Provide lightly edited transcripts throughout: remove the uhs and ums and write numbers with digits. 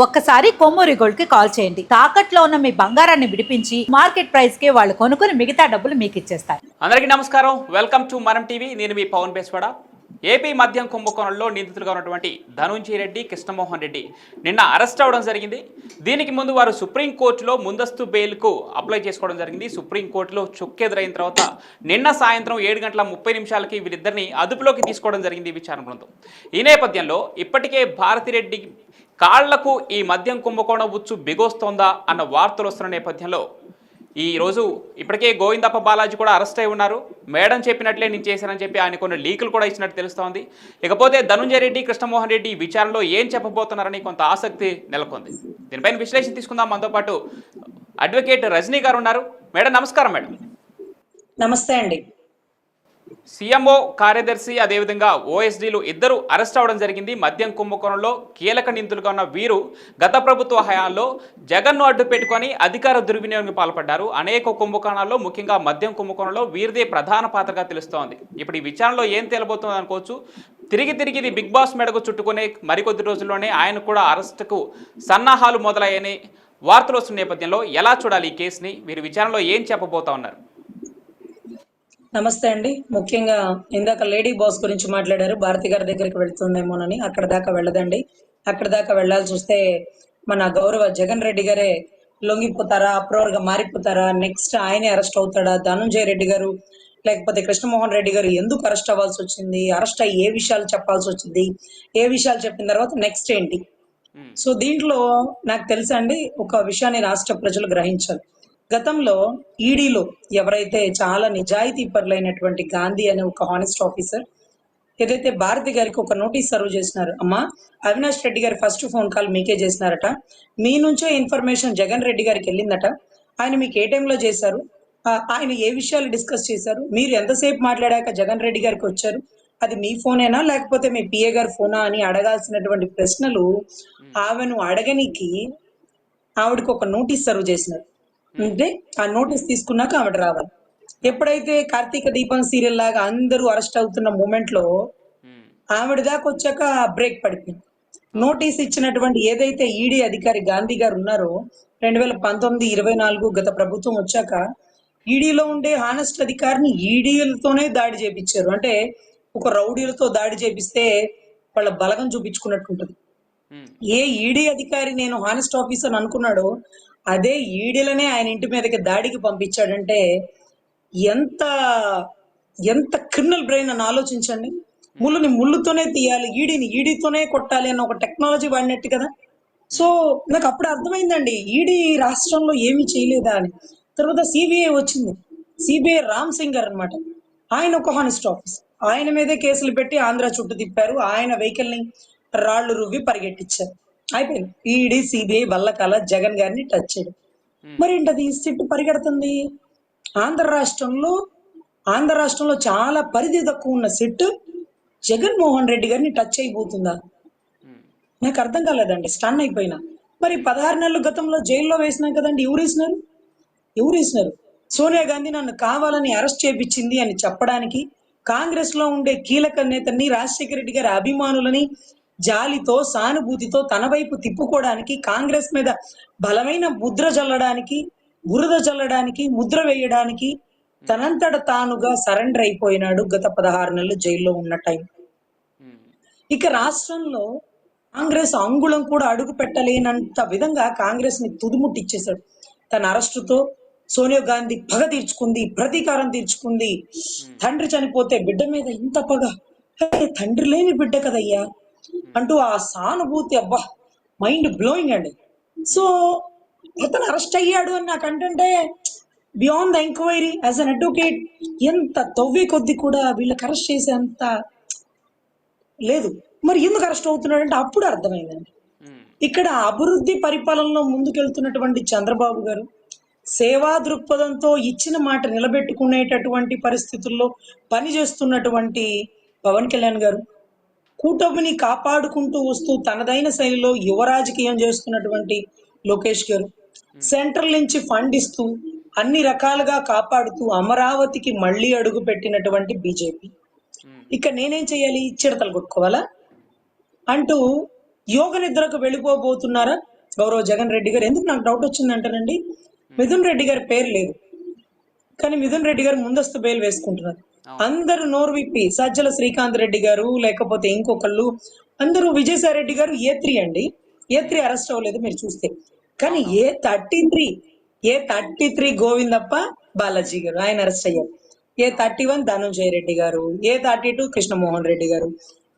ఒక్కసారి కొమ్మూరి గోల్డ్ కి కాల్ చేయండి. తాకట్లో ఉన్న మీ బంగారాన్ని విడిపించి మార్కెట్ ప్రైస్ కి వాళ్ళు కొనుక్కుని మిగతా డబ్బులు మీకు ఇచ్చేస్తారు. అందరికీ నమస్కారం. వెల్కమ్ టు మనం టీవీ. నేను మీ పవన్ బేస్వాడ. ఏపీ మద్యం కుంభకోణంలో నిందితులుగా ఉన్నటువంటి ధనుంజయ రెడ్డి, కృష్ణమోహన్ రెడ్డి నిన్న అరెస్ట్ అవ్వడం జరిగింది. దీనికి ముందు వారు సుప్రీంకోర్టులో ముందస్తు బెయిల్కు అప్లై చేసుకోవడం జరిగింది. సుప్రీంకోర్టులో చుక్కెదురైన తర్వాత నిన్న సాయంత్రం 7:30 వీరిద్దరిని అదుపులోకి తీసుకోవడం జరిగింది విచారణ బృందం. ఈ నేపథ్యంలో ఇప్పటికే భారతిరెడ్డి కాళ్లకు ఈ మద్యం కుంభకోణం ఉచ్చు బిగోస్తోందా అన్న వార్తలు వస్తున్న నేపథ్యంలో ఈరోజు ఇప్పటికే గోవిందప్ప బాలాజీ కూడా అరెస్ట్ అయి ఉన్నారు. మేడం చెప్పినట్లే నేను చేశానని చెప్పి ఆయన కొన్ని లీకులు కూడా ఇచ్చినట్టు తెలుస్తోంది. ఇకపోతే ధనుంజయ రెడ్డి, కృష్ణమోహన్ రెడ్డి విచారణలో ఏం చెప్పబోతున్నారని కొంత ఆసక్తి నెలకొంది. దీనిపైన విశ్లేషణ తీసుకుందాం. మనతో పాటు అడ్వకేట్ రజనీ గారు ఉన్నారు. మేడం నమస్కారం. మేడం నమస్తే అండి. సీఎంఓ కార్యదర్శి అదేవిధంగా ఓఎస్డీలు ఇద్దరు అరెస్ట్ అవ్వడం జరిగింది. మద్యం కుంభకోణంలో కీలక నిందితులుగా ఉన్న వీరు గత ప్రభుత్వ హయాంలో జగన్ను అడ్డు పెట్టుకొని అధికార దుర్వినియోగానికి పాల్పడ్డారు. అనేక కుంభకోణాల్లో ముఖ్యంగా మద్యం కుంభకోణంలో వీరిదే ప్రధాన పాత్రగా తెలుస్తోంది. ఇప్పుడు ఈ విచారణలో ఏం తేలబోతుంది అనుకోవచ్చు. తిరిగి ఇది బిగ్ బాస్ మెడకు చుట్టుకునే మరికొద్ది రోజుల్లోనే ఆయన కూడా అరెస్టుకు సన్నాహాలు మొదలయ్యని వార్తలు వస్తున్న నేపథ్యంలో ఎలా చూడాలి ఈ కేసుని? వీరు విచారణలో ఏం చెప్పబోతా ఉన్నారు? నమస్తే అండి. ముఖ్యంగా ఇందాక లేడీ బాస్ గురించి మాట్లాడారు. భారతి గారి దగ్గరికి వెళ్తుందేమోనని. అక్కడ దాకా వెళ్ళదండి. అక్కడ దాకా వెళ్లాల్సి వస్తే మన గౌరవ జగన్ రెడ్డి గారే లొంగిపోతారా, అప్రూవర్ గా మారిపోతారా, నెక్స్ట్ ఆయనే అరెస్ట్ అవుతాడా, ధనుంజయ రెడ్డి గారు లేకపోతే కృష్ణమోహన్ రెడ్డి గారు ఎందుకు అరెస్ట్ అవ్వాల్సి వచ్చింది, అరెస్ట్ అయ్యి ఏ విషయాలు చెప్పాల్సి వచ్చింది, ఏ విషయాలు చెప్పిన తర్వాత నెక్స్ట్ ఏంటి? సో దీంట్లో నాకు తెలుసా అండి, ఒక విషయాన్ని రాష్ట్ర ప్రజలు గ్రహించాలి. గతంలో ఈడీలో ఎవరైతే చాలా నిజాయితీ పరులైనటువంటి గాంధీ అనే ఒక హానెస్ట్ ఆఫీసర్ ఏదైతే భారతి గారికి ఒక నోటీస్ సర్వ్ చేసినారు, అమ్మా అవినాష్ రెడ్డి గారి ఫస్ట్ ఫోన్ కాల్ మీకే చేసినారట, మీ నుంచే ఇన్ఫర్మేషన్ జగన్ రెడ్డి గారికి వెళ్ళిందట, ఆయన మీకు ఏ టైంలో చేశారు, ఆయన ఏ విషయాలు డిస్కస్ చేశారు, మీరు ఎంతసేపు మాట్లాడాక జగన్ రెడ్డి గారికి వచ్చారు, అది మీ ఫోనేనా లేకపోతే మీ పిఏ గారి ఫోనా అని అడగాల్సినటువంటి ప్రశ్నలు ఆమెను అడగనికి ఆవిడకి ఒక నోటీస్ సర్వ్ చేసినారు. అంటే ఆ నోటీస్ తీసుకున్నాక ఆవిడ రావాలి. ఎప్పుడైతే కార్తీక దీపం సీరియల్ లాగా అందరూ అరెస్ట్ అవుతున్న మూమెంట్ లో ఆవిడ దాకా వచ్చాక బ్రేక్ పడిపోయింది. నోటీస్ ఇచ్చినటువంటి ఏదైతే ఈడీ అధికారి గాంధీ గారు ఉన్నారో 2019-24 గత ప్రభుత్వం వచ్చాక ఈడీలో ఉండే హానెస్ట్ అధికారిని ఈడీలతోనే దాడి చేపించారు. అంటే ఒక రౌడీలతో దాడి చేపిస్తే వాళ్ళ బలగం చూపించుకున్నట్టు ఉంటుంది. ఏ ఈడీ అధికారి నేను హానెస్ట్ ఆఫీసర్ అనుకున్నాడో అదే ఈడీలనే ఆయన ఇంటి మీదకి దాడికి పంపించాడంటే ఎంత ఎంత క్రిమినల్ బ్రెయిన్ అని ఆలోచించండి. ముళ్ళుని ముళ్ళుతోనే తీయాలి, ఈడీతోనే కొట్టాలి అన్న ఒక టెక్నాలజీ వాడినట్టు కదా. సో నాకు అప్పుడు అర్థమైందండి, ఈడీ రాష్ట్రంలో ఏమీ చేయలేదా అని. తర్వాత సిబిఐ వచ్చింది. సిబిఐ రామ్ సింగ్ గారు అనమాట, ఆయన ఒక హానెస్ట్ ఆఫీసర్. ఆయన మీదే కేసులు పెట్టి ఆంధ్ర చుట్టూ తిప్పారు. ఆయన వెహికల్ ని రాళ్లు రువ్వి పరిగెట్టించారు. అయిపోయింది. ఈడీ సిబిఐ వల్లకాల జగన్ గారిని టచ్ చేయడం. మరి ఏంటది సిట్టు పరిగెడుతుంది. ఆంధ్ర రాష్ట్రంలో చాలా పరిధి తక్కువ ఉన్న సిట్ జగన్మోహన్ రెడ్డి గారిని టచ్ అయిపోతుందా? నాకు అర్థం కాలేదండి, స్టన్ అయిపోయినా. మరి 16 నెలలు గతంలో జైల్లో వేసినాం కదండి, ఎవరు వేసినారు? సోనియా గాంధీ నన్ను కావాలని అరెస్ట్ చేపించింది అని చెప్పడానికి, కాంగ్రెస్ లో ఉండే కీలక నేతల్ని, రాజశేఖర రెడ్డి గారి అభిమానులని జాలితో సానుభూతితో తన వైపు తిప్పుకోవడానికి, కాంగ్రెస్ మీద బలమైన ముద్ర చల్లడానికి, బురద చల్లడానికి, ముద్ర వేయడానికి తనంతట తానుగా సరెండర్ అయిపోయినాడు గత 16 నెలలు జైల్లో ఉన్న టైం. ఇక రాష్ట్రంలో కాంగ్రెస్ అంగుళం కూడా అడుగు పెట్టలేనంత విధంగా కాంగ్రెస్ ని తుదిముట్టిచ్చేశాడు. తన అరెస్టుతో సోనియా గాంధీ పగ తీర్చుకుంది, ప్రతీకారం తీర్చుకుంది. తండ్రి చనిపోతే బిడ్డ మీద ఇంత పగ, తండ్రి లేని బిడ్డ కదయ్యా అంటూ ఆ సానుభూతి, అబ్బా మైండ్ బ్లోయింగ్ అండి. సో అతను అరెస్ట్ అయ్యాడు అని నాకంటే beyond the enquiry as an advocate ఎంత తవ్వే కొద్ది కూడా వీళ్ళకి అరెస్ట్ చేసేంత లేదు. మరి ఎందుకు అరెస్ట్ అవుతున్నాడు అంటే అప్పుడు అర్థమైందండి. ఇక్కడ అభివృద్ధి పరిపాలనలో ముందుకెళ్తున్నటువంటి చంద్రబాబు గారు సేవా దృక్పథంతో ఇచ్చిన మాట నిలబెట్టుకునేటటువంటి పరిస్థితుల్లో పనిచేస్తున్నటువంటి పవన్ కళ్యాణ్ గారు, కూటమిని కాపాడుకుంటూ వస్తూ తనదైన శైలిలో యువ రాజకీయం చేస్తున్నటువంటి లోకేష్ గారు, సెంట్రల్ నుంచి ఫండ్ ఇస్తూ అన్ని రకాలుగా కాపాడుతూ అమరావతికి మళ్ళీ అడుగు పెట్టినటువంటి బీజేపీ, ఇక నేనేం చేయాలి, చిడతలు కొట్టుకోవాలా అంటూ యోగ నిద్రకు వెళ్ళిపోబోతున్నారా గౌరవ జగన్ రెడ్డి గారు? ఎందుకు నాకు డౌట్ వచ్చిందంటేనండి, మిథున్ రెడ్డి గారి పేరు లేదు, కానీ మిథున్ రెడ్డి గారు ముందస్తు బెయిల్ వేసుకుంటున్నారు. అందరూ నోరు విప్పి సజ్జల శ్రీకాంత్ రెడ్డి గారు లేకపోతే ఇంకొకళ్ళు అందరూ, విజయసాయి రెడ్డి గారు A3 అండి, A3 అరెస్ట్ అవ్వలేదు మీరు చూస్తే. కానీ ఏ33 గోవిందప్ప బాలాజీ గారు ఆయన అరెస్ట్ అయ్యారు. A31 ధనంజయ రెడ్డి గారు, A32 కృష్ణమోహన్ రెడ్డి గారు,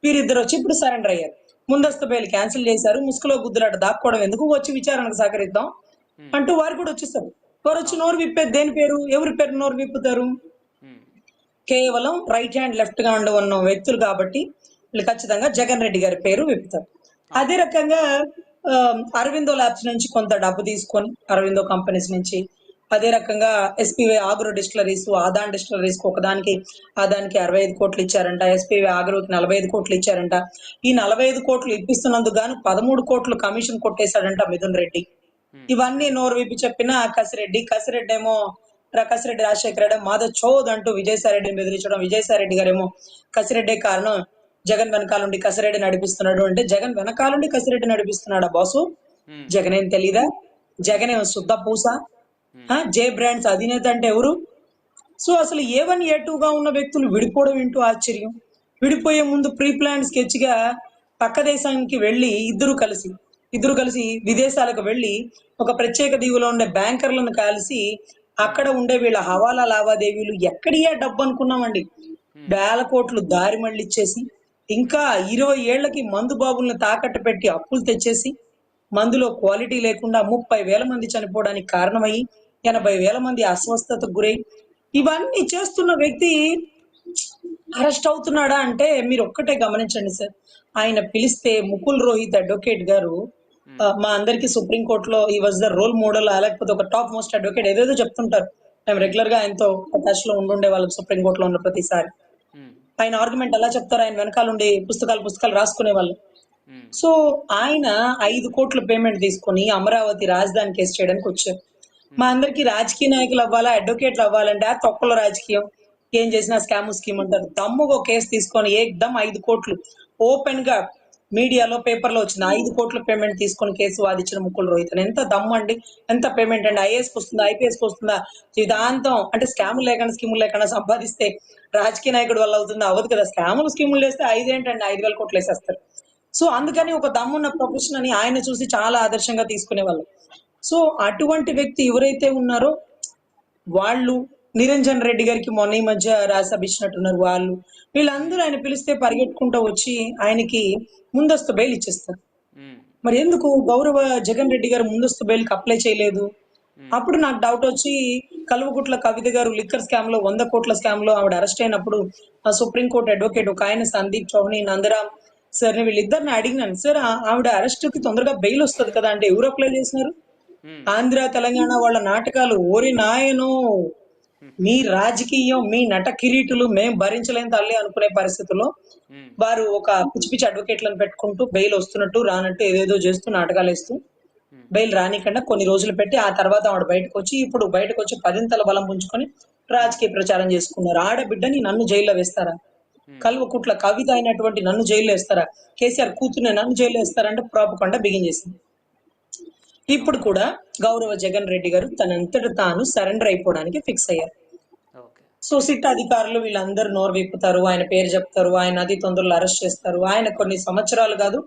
వీరిద్దరు వచ్చి ఇప్పుడు సరెండర్ అయ్యారు. ముందస్తు బెయిల్ క్యాన్సిల్ చేశారు. ముసుగులో గుద్దులాట దాక్కోవడం ఎందుకు, వచ్చి విచారణకు సహకరిద్దాం అంటూ వారు కూడా వచ్చేసారు. వారు వచ్చి నోరు విప్పేది దేని పేరు? ఎవరి పేరు నోరు విప్పుతారు? కేవలం రైట్ హ్యాండ్ లెఫ్ట్ గా ఉన్న వ్యక్తులు కాబట్టి వీళ్ళు ఖచ్చితంగా జగన్ రెడ్డి గారి పేరు విప్పుతారు. అదే రకంగా అరవిందో ల్యాబ్స్ నుంచి కొంత డబ్బు తీసుకొని, అరవిందో కంపెనీస్ నుంచి, అదే రకంగా SPY agro distilleries, Aadan distilleries ఒకదానికి ఆదానికి 65 కోట్లు ఇచ్చారంట, SPY ఆగ్రోకి 45 కోట్లు ఇచ్చారంట. ఈ 45 కోట్లు ఇప్పిస్తున్నందుకు గాను 13 కోట్లు కమిషన్ కొట్టేశాడంట మిథున్ రెడ్డి. ఇవన్నీ నోరు విప్పి చెప్పిన కసిరెడ్డి ఏమో కసిరెడ్డి రాజశేఖర రెడ్డి మాధవ్ చౌద్ అంటూ విజయసాయి రెడ్డిని బెదిరించడం, విజయసాయి రెడ్డి గారేమో కసిరెడ్డే కారణం, జగన్ వెనకాలండి కసిరెడ్డి నడిపిస్తున్నాడు అంటే, జగన్ వెనకాలండి కసిరెడ్డి నడిపిస్తున్నాడా బాసు? జగన్ ఏం తెలీదా? జగన్ ఏమో శుద్ధ పూస? జే బ్రాండ్స్ అధినేత అంటే ఎవరు? సో అసలు A1 A2 గా ఉన్న వ్యక్తులు విడిపోవడం ఏంటో ఆశ్చర్యం. విడిపోయే ముందు ప్రీ ప్లాన్ స్కెచ్ గా పక్క దేశానికి వెళ్ళి ఇద్దరు కలిసి విదేశాలకు వెళ్ళి ఒక ప్రత్యేక దీవులో ఉండే బ్యాంకర్లను కలిసి అక్కడ ఉండే వీళ్ళ హవాలా లావాదేవీలు ఎక్కడియా డబ్బు అనుకున్నామండి, వేల కోట్లు దారి మళ్ళిచ్చేసి, ఇంకా 20 ఏళ్లకి మందు బాబుల్ని తాకట్టు పెట్టి అప్పులు తెచ్చేసి, మందులో క్వాలిటీ లేకుండా 30,000 మంది చనిపోవడానికి కారణమయ్యి 80,000 మంది అస్వస్థతకు గురై ఇవన్నీ చేస్తున్న వ్యక్తి అరెస్ట్ అవుతున్నాడా అంటే మీరు ఒక్కటే గమనించండి సార్. ఆయన పిలిస్తే ముకుల్ రోహిత్ అడ్వకేట్ గారు మా అందరికి సుప్రీంకోర్టులో ఈ వాజ్ ద రోల్ మోడల్, లేకపోతే ఒక టాప్ మోస్ట్ అడ్వకేట్ ఏదేదో చెప్తుంటారు. మేము రెగ్యులర్ గా ఆయనతో టచ్ లో ఉండే వాళ్ళం సుప్రీంకోర్టులో ఉన్న ప్రతిసారి. ఆయన ఆర్గ్యుమెంట్ ఎలా చెప్తారు, ఆయన వెనకాల ఉండి పుస్తకాలు రాసుకునే వాళ్ళు. సో ఆయన 5 కోట్ల పేమెంట్ తీసుకొని అమరావతి రాజధాని కేసు చేయడానికి వచ్చారు. మా అందరికి రాజకీయ నాయకులు అవ్వాలా, అడ్వకేట్లు అవ్వాలంటే ఆ తొక్కలో రాజకీయం, ఏం చేసినా స్కీమ్ అంటారు. దమ్ముగా కేసు తీసుకొని ఏకదమ్ 5 కోట్లు ఓపెన్ గా మీడియాలో పేపర్లో వచ్చింది. 5 కోట్ల పేమెంట్ తీసుకొని కేసు వాదించిన ముకుల్ రోహిత్. ఎంత దమ్ము అండి, ఎంత పేమెంట్ అండి? IAS వస్తుందా, IPS వస్తుందా? జీవితాంతం అంటే స్కీములు లేకుండా సంపాదిస్తే రాజకీయ నాయకుడు వల్ల అవుతుందా? అవ్వదు కదా. స్కీములు వేస్తే 5 ఏంటండి, 5,000 కోట్లు వేసేస్తారు. సో అందుకని ఒక దమ్మున్న ప్రొఫెషన్ అని ఆయన చూసి చాలా ఆదర్శంగా తీసుకునే వాళ్ళు. సో అటువంటి వ్యక్తి ఎవరైతే ఉన్నారో వాళ్ళు నిరంజన్ రెడ్డి గారికి మొన్న ఈ మధ్య రాసభ ఇచ్చినట్టున్నారు. వీళ్ళందరూ ఆయన పిలిస్తే పరిగెట్టుకుంటూ వచ్చి ఆయనకి ముందస్తు బెయిల్ ఇచ్చేస్తారు. మరి ఎందుకు గౌరవ జగన్ రెడ్డి గారు ముందస్తు బెయిల్ కి అప్లై చేయలేదు? అప్పుడు నాకు డౌట్ వచ్చి, కల్వకుట్ల కవిత గారు లిక్కర్ స్కామ్ లో 100 కోట్ల స్కామ్ లో ఆవిడ అరెస్ట్ అయినప్పుడు సుప్రీంకోర్టు అడ్వకేట్ ఒక ఆయన సందీప్ చౌహాన్, నందరామ్ సార్ వీళ్ళిద్దరిని అడిగినాను, సార్ ఆవిడ అరెస్ట్ కి తొందరగా బెయిల్ వస్తుంది కదా అంటే ఎవరు అప్లై చేసినారు? ఆంధ్ర తెలంగాణ వాళ్ళ నాటకాలు. ఓరి నాయనో, మీ రాజకీయం, మీ నట కిరీటులు మేం భరించలేం తల్లి అనుకునే పరిస్థితుల్లో వారు ఒక పిచ్చి అడ్వకేట్లను పెట్టుకుంటూ బెయిల్ వస్తున్నట్టు రానట్టు ఏదేదో చేస్తూ నాటకాలు వేస్తూ బెయిల్ రానికుండా కొన్ని రోజులు పెట్టి ఆ తర్వాత ఆవిడ బయటకు వచ్చి 10 బలం పుంజుకొని రాజకీయ ప్రచారం చేసుకున్నారు. ఆడబిడ్డని నన్ను జైల్లో వేస్తారా? కల్వకుట్ల కవిత అయినటువంటి నన్ను జైల్లో వేస్తారా? కేసీఆర్ కూతుర్ని నన్ను జైల్లో వేస్తారంటే ప్రాపకండా బిగిన్ చేసింది. ఇప్పుడు కూడా గౌరవ జగన్ రెడ్డి గారు తనంతట తాను సరెండర్ అయిపోవడానికి ఫిక్స్ అయ్యారు. సో సిట్ అధికారులు వీళ్ళందరూ నోరు విప్పుతారు, ఆయన పేరు చెప్తారు, ఆయన అతి తొందరలో అరెస్ట్ చేస్తారు. ఆయన కొన్ని సంవత్సరాలు కాదు,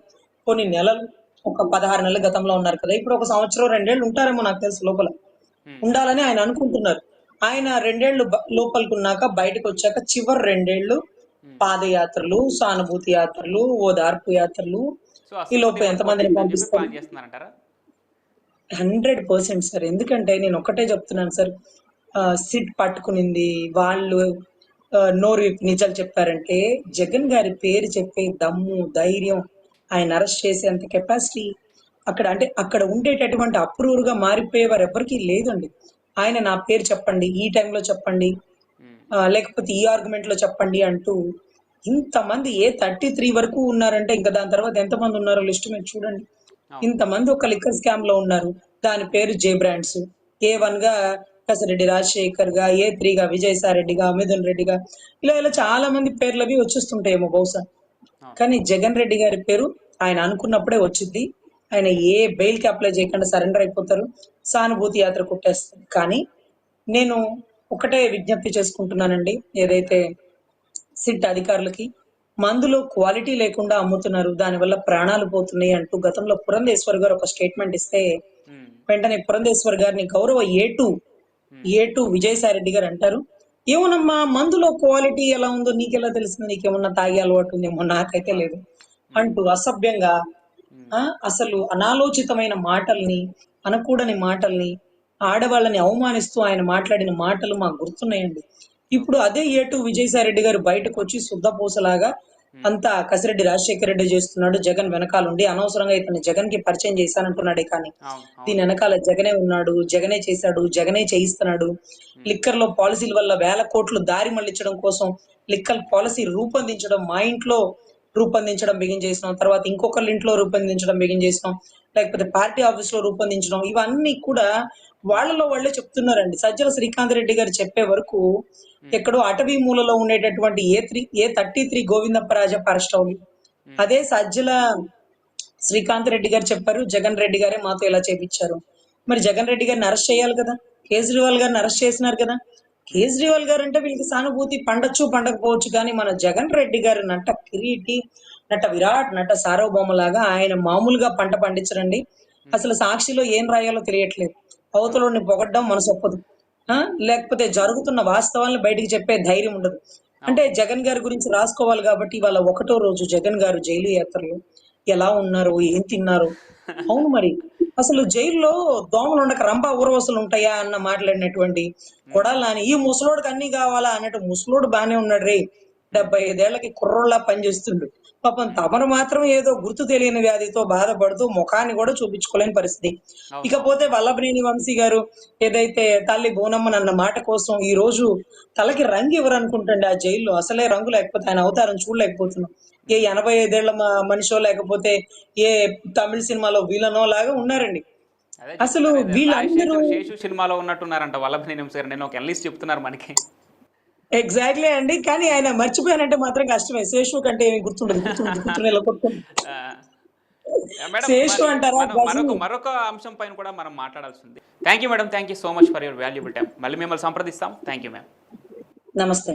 కొన్ని నెలలు, ఒక 16 నెలల గతంలో ఉన్నారు కదా, ఇప్పుడు 1 సంవత్సరం 2 ఏళ్ళు ఉంటారేమో నాకు తెలుసు లోపల ఉండాలని ఆయన అనుకుంటున్నారు. ఆయన 2 ఏళ్ళు లోపలికున్నాక బయటకు వచ్చాక చివరి 2 ఏళ్ళు పాదయాత్రలు, సానుభూతి యాత్రలు, ఓదార్పు యాత్రలు, ఈ లోపు ఎంతమందిని పంపిస్తారు? 100% సార్. ఎందుకంటే నేను ఒకటే చెప్తున్నాను సార్, సిట్ పట్టుకునింది వాళ్ళు నోరు నిజాలు చెప్పారంటే జగన్ గారి పేరు చెప్పే దమ్ము, ధైర్యం, ఆయన అరెస్ట్ చేసేంత కెపాసిటీ అక్కడ ఉండేటటువంటి అప్రూవర్ గా మారిపోయేవారు ఎవరికి లేదండి. ఆయన నా పేరు చెప్పండి, ఈ టైంలో చెప్పండి, లేకపోతే ఈ ఆర్గ్యుమెంట్ లో చెప్పండి అంటూ ఇంతమంది A33 వరకు ఉన్నారంటే ఇంకా దాని తర్వాత ఎంతమంది ఉన్నారో లిస్ట్ మీరు చూడండి. ఇంతమంది ఒక లిక్కర్ స్కామ్ లో ఉన్నారు. దాని పేరు జే బ్రాండ్స్. A1 గా కసిరెడ్డి రాజశేఖర్ గా, A3 గా విజయసాయి రెడ్డిగా, మిథున్ రెడ్డిగా, ఇలా చాలా మంది పేర్లవి వచ్చేస్తుంటాయేమో బహుశా. కానీ జగన్ రెడ్డి గారి పేరు ఆయన అనుకున్నప్పుడే వచ్చింది. ఆయన ఏ బెయిల్ కి అప్లై చేయకుండా సరెండర్ అయిపోతారు. సానుభూతి యాత్ర కొట్టేస్తారు. కానీ నేను ఒకటే విజ్ఞప్తి చేసుకుంటున్నానండి. ఏదైతే సిట్ అధికారులకి మందులో క్వాలిటీ లేకుండా అమ్ముతున్నారు. దానివల్ల ప్రాణాలు పోతున్నాయి అంటూ గతంలో పురంధేశ్వర్ గారు ఒక స్టేట్మెంట్ ఇస్తే ఉమ్, వెంటనే పురంధేశ్వర్ గారిని గౌరవ ఏ2 విజయసాయి రెడ్డి గారు అంటారు, ఏమోనమ్మా మందులో క్వాలిటీ ఎలా ఉందో నీకెలా తెలుస్తుంది, నీకేమన్నా తాగే అలవాటు ఉందేమో, నాకైతే లేదు అంటూ అసభ్యంగా అసలు అనాలోచితమైన మాటల్ని, అనకూడని మాటల్ని, ఆడవాళ్ళని అవమానిస్తూ ఆయన మాట్లాడిన మాటలు మాకు గుర్తున్నాయండి. ఇప్పుడు అదే విజయసాయి రెడ్డి గారు బయటకు వచ్చి శుద్ధపూసలాగా అంతా కసిరెడ్డి రాజశేఖర రెడ్డి చేస్తున్నాడు, జగన్ వెనకాలండి, అనవసరంగా ఇతను జగన్ కి పరిచయం చేశానంటున్నాడే కానీ అవును అవును దీని వెనకాల జగనే ఉన్నాడు, జగనే చేశాడు, జగనే చేయిస్తున్నాడు. లిక్కర్ లో పాలసీల వల్ల వేల కోట్లు దారి మళ్లించడం కోసం లిక్కర్ పాలసీ రూపొందించడం, మా ఇంట్లో రూపొందించడం బిగిన్ చేసినాం, తర్వాత ఇంకొకరి ఇంట్లో రూపొందించడం బిగిన్ చేసినాం, లేకపోతే పార్టీ ఆఫీస్ లో రూపొందించడం, ఇవన్నీ కూడా వాళ్ళలో వాళ్ళే చెప్తున్నారండి. సజ్జల శ్రీకాంత్ రెడ్డి గారు చెప్పే వరకు ఎక్కడో అటవీ మూలలో ఉండేటటువంటి ఏ33 గోవిందప్పరాజప్ప అరెస్ట్ అవుతుంది. అదే సజ్జల శ్రీకాంత్ రెడ్డి గారు చెప్పారు, జగన్ రెడ్డి గారే మాతో ఇలా చేపించారు. మరి జగన్ రెడ్డి గారిని అరెస్ట్ చేయాలి కదా, కేజ్రీవాల్ గారిని అరెస్ట్ చేసినారు కదా. కేజ్రీవాల్ గారు అంటే వీళ్ళకి సానుభూతి పండొచ్చు పండకపోవచ్చు, కానీ మన జగన్ రెడ్డి గారు నట కిరీటి, నట విరాట్, నట సార్వభౌమలాగా ఆయన మామూలుగా పంట పండించరండి. అసలు సాక్షిలో ఏం రాయాలో తెలియట్లేదు. అవతలని పొగడ్డం మనసు ఒప్పదు. లేకపోతే జరుగుతున్న వాస్తవాలను బయటికి చెప్పే ధైర్యం ఉండదు. అంటే జగన్ గారి గురించి రాసుకోవాలి కాబట్టి ఇవాళ 1వ రోజు జగన్ గారు జైలు యాత్రలో ఎలా ఉన్నారు, ఏం తిన్నారు. అవును మరి అసలు జైల్లో దోమలు ఉండక రంభా ఊరవసలు ఉంటాయా అన్న మాట్లాడినటువంటి కొడాలని ఈ ముసలోడికి అన్ని కావాలా అన్నట్టు, ముసలోడు బానే ఉన్నాడు రే, 75 ఏళ్లకి కుర్రోళ్ళ పనిచేస్తుండు. పాపం తమరు మాత్రం ఏదో గుర్తు తెలియని వ్యాధితో బాధపడుతూ ముఖాన్ని కూడా చూపించుకోలేని పరిస్థితి. ఇకపోతే వల్లభనేని వంశీ గారు ఏదైతే తల్లి బోనమ్మన్ అన్న మాట కోసం ఈ రోజు తలకి రంగు ఇవ్వరు అనుకుంటండి ఆ జైల్లో. అసలే రంగు లేకపోతే ఆయన అవతారం చూడలేకపోతున్నాం. ఏ 85 ఏళ్ల మనిషో లేకపోతే ఏ తమిళ సినిమాలో విలనో లాగా ఉన్నారండి. అదే అసలు చెప్తున్నారు ఏదో వీళ్ళందరూ రాజశేఖర్ శేషు సినిమాలో ఉన్నట్టున్నారంట వల్లభనేని వంశీ గారు. నేను ఒక ఎనలిస్ట్ చెప్తున్నారు మనకి. ఎగ్జాక్ట్లీ అండి. కానీ ఆయన మర్చిపోయానంటే మాత్రం కష్టమే. శేషు కంటే ఏమి గుర్తుండదు ఇలా కొట్టుకుంటూ. ఆ, మేడం శేషు మరి అంటారా మనం గజని. మరొక అంశం పైన కూడా మనం మాట్లాడాల్సింది. Thank you madam, thank you so much for your valuable time. మళ్ళీ మిమ్మల్ని సంప్రదిస్తాం. Thank you ma'am. నమస్తే.